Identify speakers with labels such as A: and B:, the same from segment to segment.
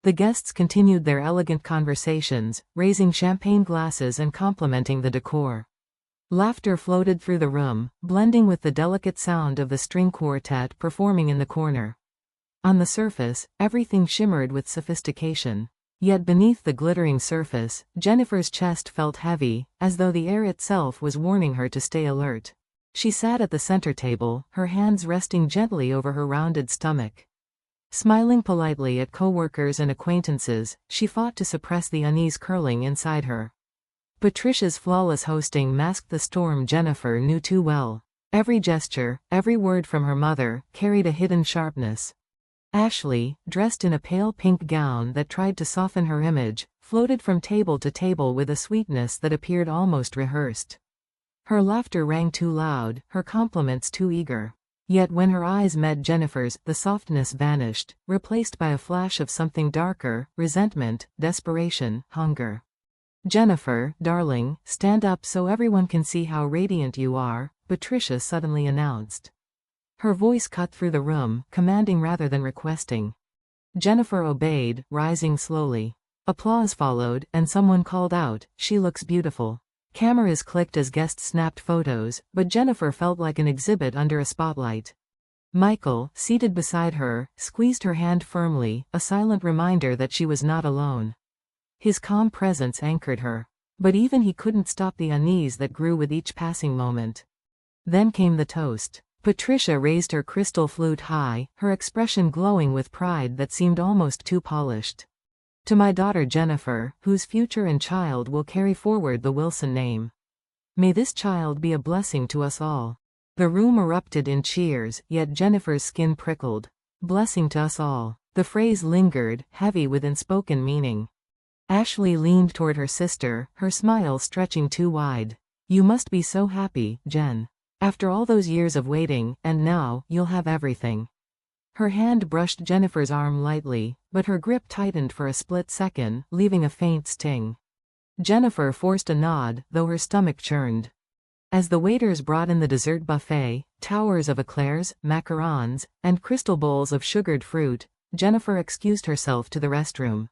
A: The guests continued their elegant conversations, raising champagne glasses and complimenting the decor. Laughter floated through the room, blending with the delicate sound of the string quartet performing in the corner. On the surface, everything shimmered with sophistication. Yet beneath the glittering surface, Jennifer's chest felt heavy, as though the air itself was warning her to stay alert. She sat at the center table, her hands resting gently over her rounded stomach. Smiling politely at coworkers and acquaintances, she fought to suppress the unease curling inside her. Patricia's flawless hosting masked the storm Jennifer knew too well. Every gesture, every word from her mother, carried a hidden sharpness. Ashley, dressed in a pale pink gown that tried to soften her image, floated from table to table with a sweetness that appeared almost rehearsed. Her laughter rang too loud, her compliments too eager. Yet when her eyes met Jennifer's, the softness vanished, replaced by a flash of something darker: resentment, desperation, hunger. "Jennifer, darling, stand up so everyone can see how radiant you are," Patricia suddenly announced. Her voice cut through the room, commanding rather than requesting. Jennifer obeyed, rising slowly. Applause followed, and someone called out, "She looks beautiful." Cameras clicked as guests snapped photos, but Jennifer felt like an exhibit under a spotlight. Michael, seated beside her, squeezed her hand firmly, a silent reminder that she was not alone. His calm presence anchored her. But even he couldn't stop the unease that grew with each passing moment. Then came the toast. Patricia raised her crystal flute high, her expression glowing with pride that seemed almost too polished. "To my daughter Jennifer, whose future and child will carry forward the Wilson name. May this child be a blessing to us all." The room erupted in cheers, yet Jennifer's skin prickled. "Blessing to us all." The phrase lingered, heavy with unspoken meaning. Ashley leaned toward her sister, her smile stretching too wide. "You must be so happy, Jen. After all those years of waiting, and now, you'll have everything." Her hand brushed Jennifer's arm lightly, but her grip tightened for a split second, leaving a faint sting. Jennifer forced a nod, though her stomach churned. As the waiters brought in the dessert buffet, towers of eclairs, macarons, and crystal bowls of sugared fruit, Jennifer excused herself to the restroom.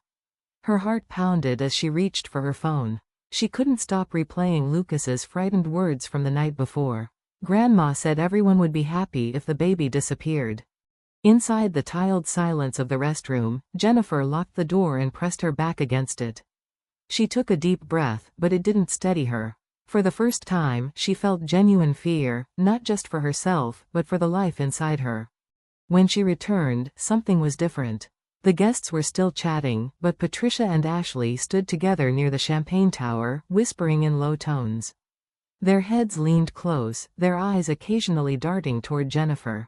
A: Her heart pounded as she reached for her phone. She couldn't stop replaying Lucas's frightened words from the night before. Grandma said everyone would be happy if the baby disappeared. Inside the tiled silence of the restroom, Jennifer locked the door and pressed her back against it. She took a deep breath, but it didn't steady her. For the first time, she felt genuine fear, not just for herself, but for the life inside her. When she returned, something was different. The guests were still chatting, but Patricia and Ashley stood together near the champagne tower, whispering in low tones. Their heads leaned close, their eyes occasionally darting toward Jennifer.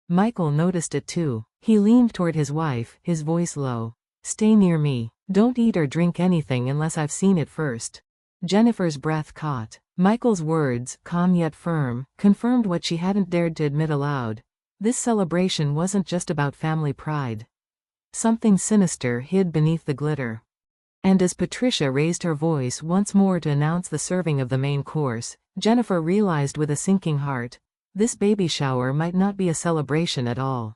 A: Michael noticed it too. He leaned toward his wife, his voice low. "Stay near me. Don't eat or drink anything unless I've seen it first." Jennifer's breath caught. Michael's words, calm yet firm, confirmed what she hadn't dared to admit aloud. This celebration wasn't just about family pride. Something sinister hid beneath the glitter. And as Patricia raised her voice once more to announce the serving of the main course, Jennifer realized with a sinking heart, this baby shower might not be a celebration at all.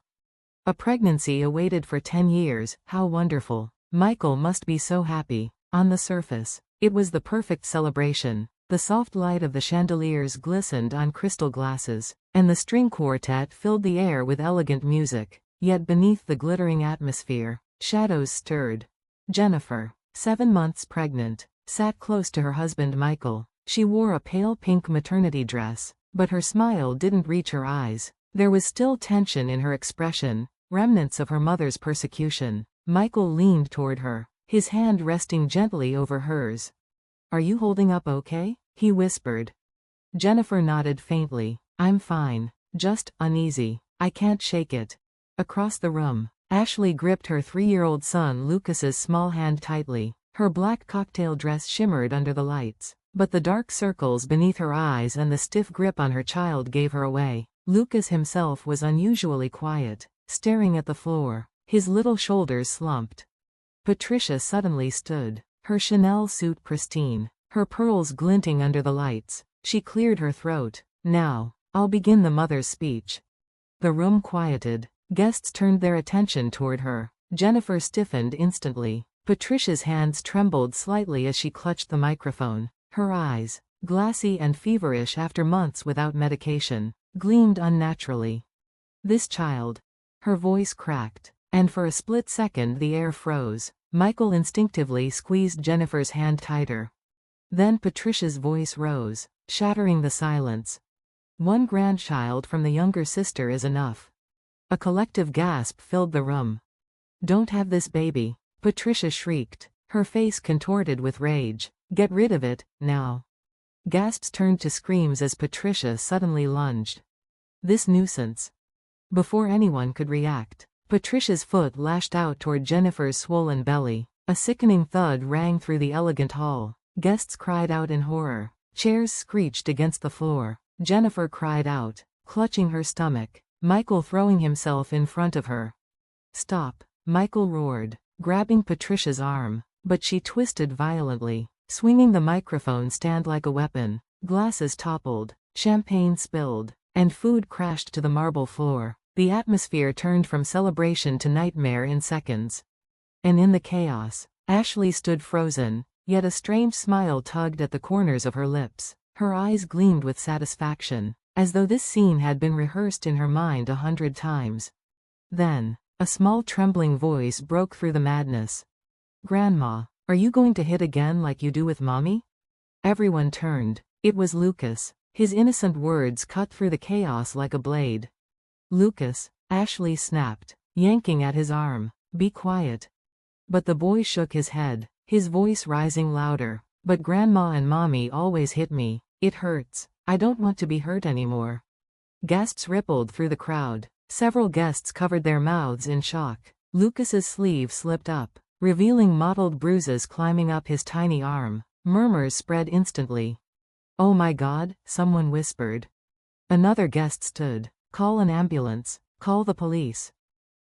A: A pregnancy awaited for 10 years, how wonderful. Michael must be so happy. On the surface, it was the perfect celebration. The soft light of the chandeliers glistened on crystal glasses, and the string quartet filled the air with elegant music. Yet beneath the glittering atmosphere, shadows stirred. Jennifer, 7 months pregnant, sat close to her husband Michael. She wore a pale pink maternity dress, but her smile didn't reach her eyes. There was still tension in her expression, remnants of her mother's persecution. Michael leaned toward her, his hand resting gently over hers. "Are you holding up okay?" he whispered. Jennifer nodded faintly. "I'm fine. Just uneasy. I can't shake it." Across the room, Ashley gripped her 3-year-old son Lucas's small hand tightly. Her black cocktail dress shimmered under the lights, but the dark circles beneath her eyes and the stiff grip on her child gave her away. Lucas himself was unusually quiet, staring at the floor, his little shoulders slumped. Patricia suddenly stood, her Chanel suit pristine, her pearls glinting under the lights. She cleared her throat. "Now, I'll begin the mother's speech." The room quieted. Guests turned their attention toward her. Jennifer stiffened instantly. Patricia's hands trembled slightly as she clutched the microphone. Her eyes, glassy and feverish after months without medication, gleamed unnaturally. This child. Her voice cracked, and for a split second the air froze. Michael instinctively squeezed Jennifer's hand tighter. Then Patricia's voice rose, shattering the silence. One grandchild from the younger sister is enough. A collective gasp filled the room. Don't have this baby, Patricia shrieked, her face contorted with rage. Get rid of it, now. Gasps turned to screams as Patricia suddenly lunged. This nuisance. Before anyone could react, Patricia's foot lashed out toward Jennifer's swollen belly. A sickening thud rang through the elegant hall. Guests cried out in horror. Chairs screeched against the floor. Jennifer cried out, clutching her stomach, Michael throwing himself in front of her. Stop, Michael roared, grabbing Patricia's arm, but she twisted violently, swinging the microphone stand like a weapon. Glasses toppled, champagne spilled, and food crashed to the marble floor. The atmosphere turned from celebration to nightmare in seconds. And in the chaos, Ashley stood frozen, yet a strange smile tugged at the corners of her lips. Her eyes gleamed with satisfaction, as though this scene had been rehearsed in her mind 100 times. Then, a small trembling voice broke through the madness. Grandma, are you going to hit again like you do with Mommy? Everyone turned. It was Lucas. His innocent words cut through the chaos like a blade. Lucas, Ashley snapped, yanking at his arm. Be quiet. But the boy shook his head, his voice rising louder. But Grandma and Mommy always hit me. It hurts. I don't want to be hurt anymore. Gasps rippled through the crowd. Several guests covered their mouths in shock. Lucas's sleeve slipped up, revealing mottled bruises climbing up his tiny arm. Murmurs spread instantly. Oh my God, someone whispered. Another guest stood. Call an ambulance. Call the police.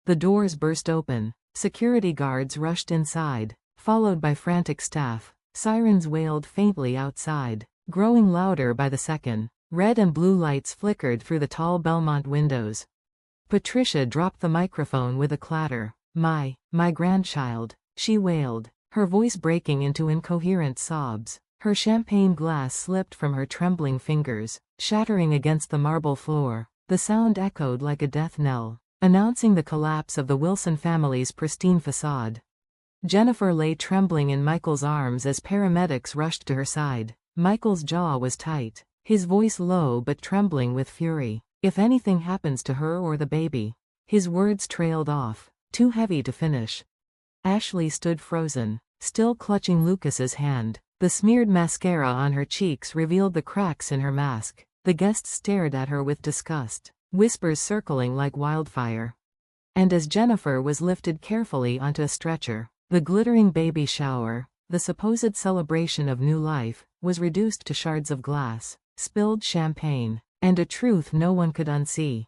A: The doors burst open. Security guards rushed inside, followed by frantic staff. Sirens wailed faintly outside, growing louder by the second. Red and blue lights flickered through the tall Belmont windows. Patricia dropped the microphone with a clatter. My grandchild, she wailed, her voice breaking into incoherent sobs. Her champagne glass slipped from her trembling fingers, shattering against the marble floor. The sound echoed like a death knell, announcing the collapse of the Wilson family's pristine facade. Jennifer lay trembling in Michael's arms as paramedics rushed to her side. Michael's jaw was tight, his voice low but trembling with fury. If anything happens to her or the baby. His words trailed off, too heavy to finish. Ashley stood frozen, still clutching Lucas's hand. The smeared mascara on her cheeks revealed the cracks in her mask. The guests stared at her with disgust, whispers circling like wildfire. And as Jennifer was lifted carefully onto a stretcher, the glittering baby shower, the supposed celebration of new life, was reduced to shards of glass, spilled champagne, and a truth no one could unsee.